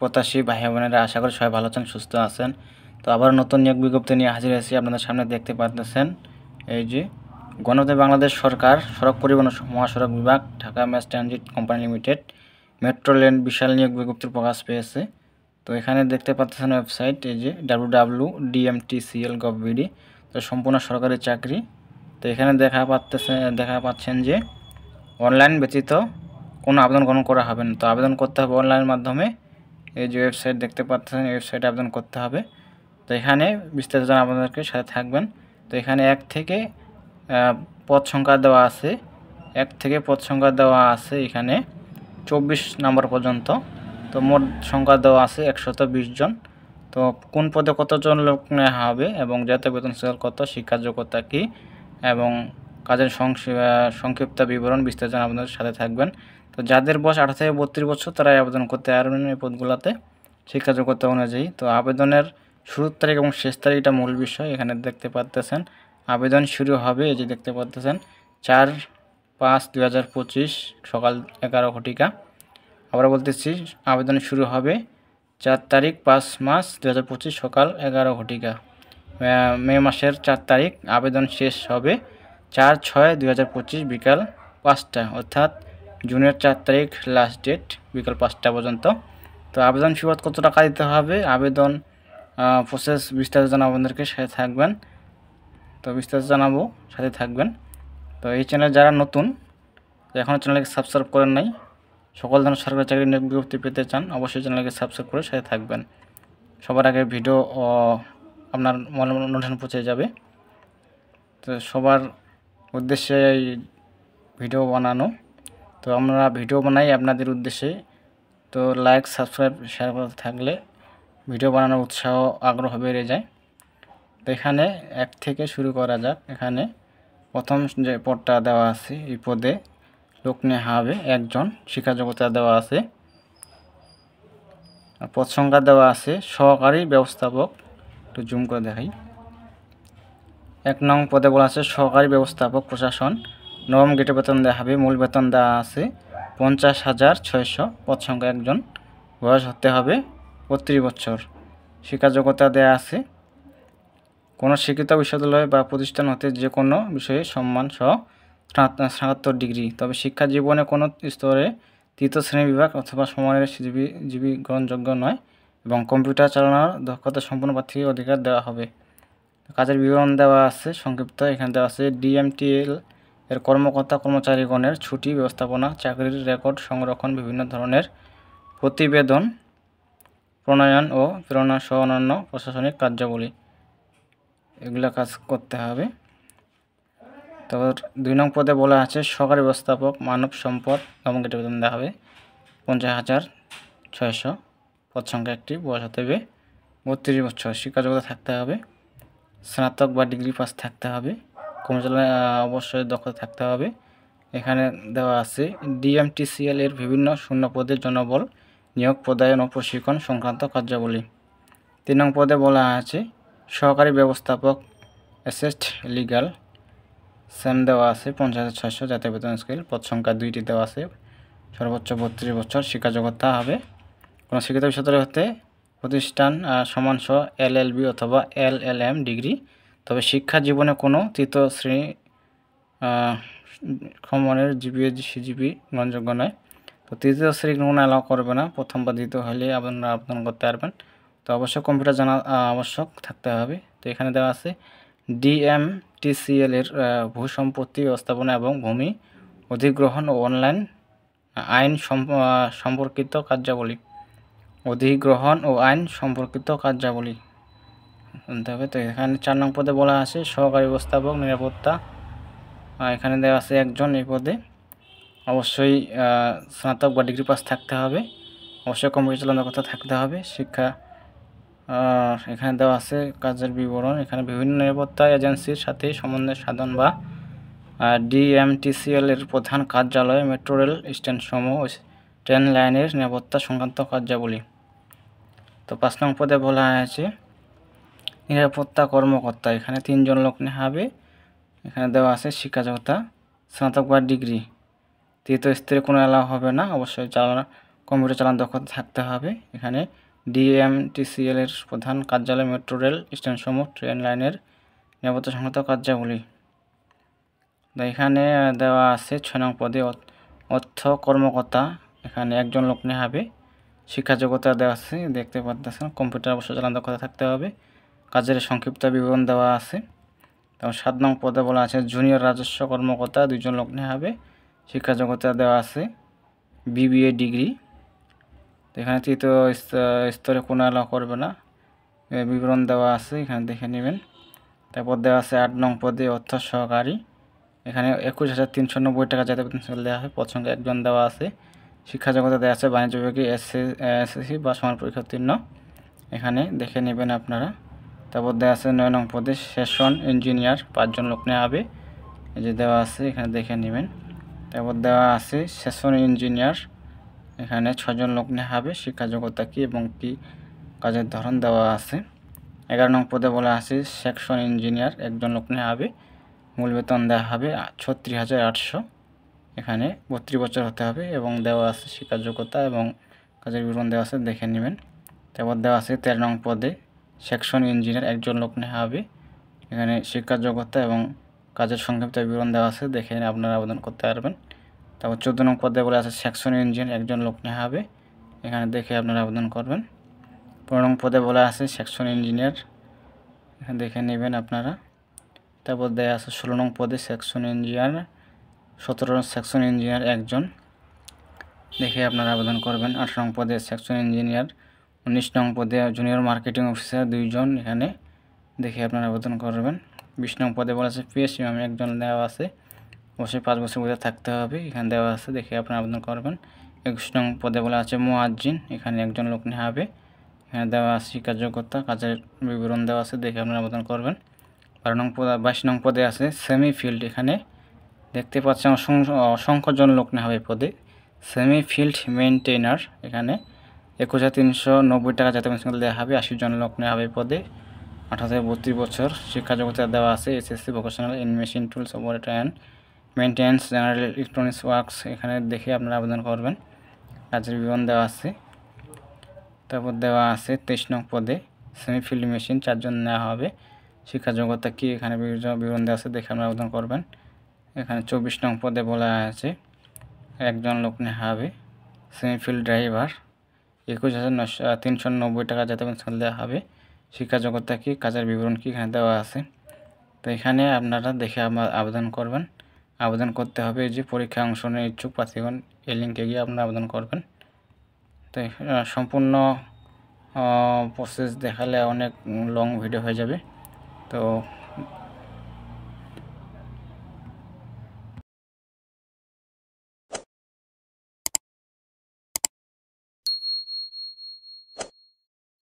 প্রত্যাশী ভাই বোনেরা, আশা করি সবাই ভালো আছেন, সুস্থ আছেন। তো আবার নতুন নিয়োগ বিজ্ঞপ্তি নিয়ে হাজির হয়েছি আপনাদের সামনে। দেখতে পাচ্ছেন এই যে গণতন্ত্র বাংলাদেশ সরকার সড়ক পরিবহন মহাসড়ক বিভাগ Dhaka mass transit company limited metro লেন বিশাল নিয়োগ বিজ্ঞপ্তির প্রকাশ পেয়েছে। তো এখানে দেখতে পাচ্ছেন ওয়েবসাইট এই যে www.dmtcl.gov.bd। তো সম্পূর্ণ সরকারি চাকরি। তো এখানে দেখা পাচ্ছেন যে অনলাইন ব্যতীত কোনো আবেদন গ্রহণ করা হবে না। তো আবেদন করতে হবে অনলাইনের মাধ্যমে। এই যে ওয়েবসাইট দেখতে পাচ্ছেন, এই ওয়েবসাইটে আবেদন করতে হবে। তো এখানে বিস্তারিত জানা আপনাদেরকে সাথে থাকবেন। তো এখানে 1 থেকে পদ সংখ্যা দেওয়া আছে, 1 থেকে পদ সংখ্যা দেওয়া আছে এখানে 24 নম্বর পর্যন্ত। তো মোট সংখ্যা দেওয়া আছে 120 জন। তো কোন পদে কতজন লোক নেওয়া হবে এবং জাতীয় বেতন স্কেল কত, শিক্ষা যোগ্যতা কী এবং কাজের সংক্ষিপ্ত বিবরণ বিস্তারিত জানা আপনাদের সাথে থাকবেন। তো যাদের বয়স 18 থেকে 32 বছর তারাই আবেদন করতে পারবেন এই পদগুলোতে শিক্ষা যোগ্যতা অনুযায়ী। তো আবেদনের শুরুর তারিখ এবং শেষ তারিখটা মূল বিষয়। এখানে দেখতে পাচ্ছেন আবেদন শুরু হবে, এই যে দেখতে পাচ্ছেন 4/5/2025 সকাল 11 ঘটিকা। আবার বলতেছি, আবেদন শুরু হবে 4 তারিখ 5 মাস 2025 সকাল 11 ঘটিকা। মে মাসের 4 তারিখ। আবেদন শেষ হবে 4/6/2025 বিকাল 5টা, অর্থাৎ জুনের 4 তারিখ লাস্ট ডেট বিকাল 5টা পর্যন্ত। তো আবেদন ফিবাদ কত টাকা দিতে হবে, আবেদন প্রসেস বিস্তারিত জানাবো আপনাদেরকে, সাথে থাকবেন। তো বিস্তারিত জানাবো, সাথে থাকবেন। তো এই চ্যানেল যারা নতুন, এখনও চ্যানেলকে সাবস্ক্রাইব করেন নাই, সকল ধরনের সরকারি চাকরির নিয়োগ বিজ্ঞপ্তি পেতে চান, অবশ্যই চ্যানেলকে সাবস্ক্রাইব করে সাথে থাকবেন। সবার আগে ভিডিও আপনার নোটিফিকেশন পৌঁছে যাবে। তো সবার উদ্দেশ্যে এই ভিডিও বানানো। তো আমরা ভিডিও বানাই আপনাদের উদ্দেশ্যে। তো লাইক, সাবস্ক্রাইব, শেয়ার করতে থাকলে ভিডিও বানানোর উৎসাহ আগ্রহ বেড়ে যায়। তো এখানে 1 থেকে শুরু করা যাক। এখানে প্রথম যে পদটা দেওয়া আছে, এই পদে লোক নেওয়া হবে 1 জন, শিক্ষা যোগ্যতা দেওয়া আছে। পদ সংখ্যা দেওয়া আছে সহকারী ব্যবস্থাপক। একটু জুম করে দেখাই। 1 নং পদে বলা আছে সহকারী ব্যবস্থাপক প্রশাসন, নবম গ্রেডে বেতন দেওয়া হবে। মূল বেতন দেওয়া আছে 50,600। পদ সংখ্যা 1 জন। বয়স হতে হবে 32 বছর। শিক্ষা যোগ্যতা দেওয়া আছে কোনো শিক্ষিত বিশ্ববিদ্যালয় বা প্রতিষ্ঠান হতে যে কোনো বিষয়ে সম্মান সহ স্নাতক ডিগ্রি। তবে শিক্ষা জীবনে কোনো স্তরে 3য় শ্রেণী বিভাগ অথবা সমানের জীবী গ্রহণযোগ্য নয় এবং কম্পিউটার চালানোর দক্ষতা সম্পন্ন প্রার্থীকে অধিকার দেওয়া হবে। কাজের বিবরণ দেওয়া আছে সংক্ষিপ্ত। এখানে দেওয়া আছে ডিএমটিএল এর কর্মকর্তা কর্মচারীগণের ছুটি ব্যবস্থাপনা, চাকরির রেকর্ড সংরক্ষণ, বিভিন্ন ধরনের প্রতিবেদন প্রণয়ন ও প্রেরণা সহ অন্যান্য প্রশাসনিক কার্যাবলী, এগুলো কাজ করতে হবে। তারপর 2 নং পদে বলা আছে সহকারী ব্যবস্থাপক মানব সম্পদ, নবম গ্রেডে বেতন দেওয়া হবে 50,600। পদ সংখ্যা 1টি। বয়স হতে হবে 32 বছর। শিক্ষা যোগ্যতা থাকতে হবে স্নাতক বা ডিগ্রি পাস থাকতে হবে। কর্মচারী অবশ্যই দক্ষতা থাকতে হবে। এখানে দেওয়া আছে ডিএমটিসিএল এর বিভিন্ন শূন্য পদের জনবল নিয়োগ, প্রদায়ন ও প্রশিক্ষণ সংক্রান্ত কার্যাবলী। 3 নং পদে বলা আছে সহকারী ব্যবস্থাপক অ্যাসিস্ট লিগ্যাল, সেম দেওয়া আছে 50,600 জাতীয় বেতন স্কেল। পদ সংখ্যা 2টি দেওয়া আছে, সর্বোচ্চ 32 বছর। শিক্ষা যোগ্যতা হবে কোনো শিক্ষিত বিশ্ববিদ্যালয় হতে প্রতিষ্ঠান সমানসহ LLB অথবা LLM ডিগ্রি। তবে শিক্ষা জীবনে কোনো 3য় শ্রেণী সমমানের জিপিএ/সিজিপি গ্রহণযোগ্য নয়। তো 3য় শ্রেণী কোনো অ্যালাউ করবে না, প্রথম বা দ্বিতীয় হলে আপনারা আবেদন করতে পারবেন। তো অবশ্যই কম্পিউটার জানা আবশ্যক থাকতে হবে। তো এখানে দেওয়া আছে ডিএমটিসিএল এর ভূসম্পত্তি ব্যবস্থাপনা এবং ভূমি অধিগ্রহণ ও অনলাইন আইন সম্পর্কিত কার্যাবলী, অধিগ্রহণ ও আইন সম্পর্কিত কার্যাবলী জানতে হবে। তো এখানে 4 নং পদে বলা আছে সহকারী ব্যবস্থাপক নিরাপত্তা। এখানে দেওয়া আছে 1 জন এই পদে। অবশ্যই স্নাতক বা ডিগ্রি পাস থাকতে হবে। অবশ্যই কম্পিউটার চালানোর কথা থাকতে হবে। শিক্ষা এখানে দেওয়া আছে কাজের বিবরণ। এখানে বিভিন্ন নিরাপত্তা এজেন্সির সাথে সমন্বয় সাধন বা ডিএমটিসিএল এর প্রধান কার্যালয়, মেট্রো রেল স্টেশনসমূহ, ট্রেন লাইনের নিরাপত্তা সংক্রান্ত কার্যাবলী। তো 5 নং পদে বলা হয়েছে নিরাপত্তা কর্মকর্তা। এখানে 3 জন লোক নেওয়া হবে। এখানে দেওয়া আছে শিক্ষা যোগ্যতা স্নাতক বা ডিগ্রি। 3য় স্তরে কোনো অ্যালাউ হবে না, অবশ্যই কম্পিউটার চালানোর দক্ষতা থাকতে হবে। এখানে ডিএমটিসিএল এর প্রধান কার্যালয়, মেট্রো রেল স্টেশনসমূহ, ট্রেন লাইনের নিরাপত্তা সংক্রান্ত কার্যাবলী। তো এখানে দেওয়া আছে 6 নং পদে অর্থ কর্মকর্তা, এখানে একজন লোক নেওয়া হবে। শিক্ষা যোগ্যতা দেওয়া আছে, দেখতে পাচ্ছেন। কম্পিউটার অবশ্য চালানোর দক্ষতা থাকতে হবে। কাজের সংক্ষিপ্ত বিবরণ দেওয়া আছে। তারপর 7 নং পদে বলা আছে জুনিয়র রাজস্ব কর্মকর্তা, 2 জন লোক নেওয়া হবে। শিক্ষা যোগ্যতা দেওয়া আছে বিবিএ ডিগ্রি। তো এখানে তৃতীয় স্তরে কোনো অ্যালাউ করবে না, বিবরণ দেওয়া আছে, এখানে দেখে নেবেন। তারপর দেওয়া আছে 8 নং পদে অর্থ সহকারী, এখানে 21,390 টাকা যাতে বেতন দেওয়া হয়। পদ সংখ্যা 1 জন দেওয়া আছে। শিক্ষা যোগ্যতা দেওয়া আছে বাণিজ্য বিভাগে এসএসসি বা সমান পরীক্ষা উত্তীর্ণ, এখানে দেখে নেবেন আপনারা। তারপর দেওয়া আছে 9 নং পদে সেশন ইঞ্জিনিয়ার, 5 জন লোক নেওয়া হবে, এই যে দেওয়া আছে, এখানে দেখে নেবেন। তারপর দেওয়া আছে সেশন ইঞ্জিনিয়ার, এখানে 6 জন লোক নেওয়া হবে। শিক্ষা যোগ্যতা কী এবং কী কাজের ধরন দেওয়া আছে। 11 নং পদে বলা আছে সেকশন ইঞ্জিনিয়ার, 1 জন লোক নেওয়া হবে। মূল বেতন দেওয়া হবে 36,800, এখানে 32 বছর হতে হবে এবং দেওয়া আছে শিক্ষা যোগ্যতা এবং কাজের বিবরণ দেওয়া আছে, দেখে নেবেন। তারপর দেওয়া আছে 13 নং পদে সেকশন ইঞ্জিনিয়ার, 1 জন লোক নেওয়া হবে, এখানে শিক্ষা যোগ্যতা এবং কাজের সংক্ষিপ্ত বিবরণ দেওয়া আছে, দেখে আপনারা আবেদন করতে পারবেন। তারপর 14 নং পদে বলা আছে সেকশন ইঞ্জিনিয়ার, 1 জন লোক নেওয়া হবে, এখানে দেখে আপনারা আবেদন করবেন। 15 নং পদে বলা আছে সেকশন ইঞ্জিনিয়ার, এখানে দেখে নেবেন আপনারা। তারপর দেওয়া আছে 16 নং পদে সেকশন ইঞ্জিনিয়ার, 17 সেকশন ইঞ্জিনিয়ার 1 জন, দেখে আপনারা আবেদন করবেন। 18 নং পদে সেকশন ইঞ্জিনিয়ার, 19 নং পদে জুনিয়র মার্কেটিং অফিসার 2 জন, এখানে দেখে আপনারা আবেদন করবেন। 20 নং পদে বলা আছে পিএসসি 1 জন দেওয়া আছে, অবশ্যই 5 বছর বয়স থাকতে হবে, এখানে দেওয়া আছে, দেখে আপনারা আবেদন করবেন। 21 নং পদে বলা আছে মুয়াজ্জিন, এখানে 1 জন লোক নেওয়া হবে, এখানে দেওয়া আছে শিক্ষা যোগ্যতা, কাজের বিবরণ দেওয়া আছে, দেখে আপনারা আবেদন করবেন। 22 নং পদে আছে সেমি ফিল্ড, এখানে দেখতে পাচ্ছেন অসংখ্য জন লোক নেওয়া হবে পদে। সেমি ফিল্ড মেইনটেইনার, এখানে 21,390 টাকা যাতে পেনশন দেওয়া হবে, 80 জন লোক নেওয়া হবে পদে, 18 থেকে 32 বছর। শিক্ষা যোগ্যতা দেওয়া আছে SSC vocational in machine tools operator and maintenance general electronics works, এখানে দেখে আপনারা আবেদন করবেন। কাজের বিবরণ দেওয়া আছে। তারপর দেওয়া আছে 23 নং পদে সেমি ফিল্ড মেশিন, 4 জন নেওয়া হবে। শিক্ষা যোগ্যতা কী, এখানে বিবরণ দেওয়া আছে, দেখে আপনারা আবেদন করবেন। এখানে 24 নং পদে বলা আছে 1 জন লোক নেওয়া হবে, সেমি ফিল্ড ড্রাইভার, 21,390 টাকা যাতে পেনশন দেওয়া হবে। শিক্ষা যোগ্যতা কী, কাজের বিবরণ কী, এখানে দেওয়া আছে। তো এখানে আপনারা দেখে আবেদন করবেন। আবেদন করতে হবে যে পরীক্ষায় অংশ নেওয়ার ইচ্ছুক প্রার্থীগণ এই লিঙ্কে গিয়ে আপনারা আবেদন করবেন। তো সম্পূর্ণ প্রসেস দেখালে অনেক লং ভিডিও হয়ে যাবে, তো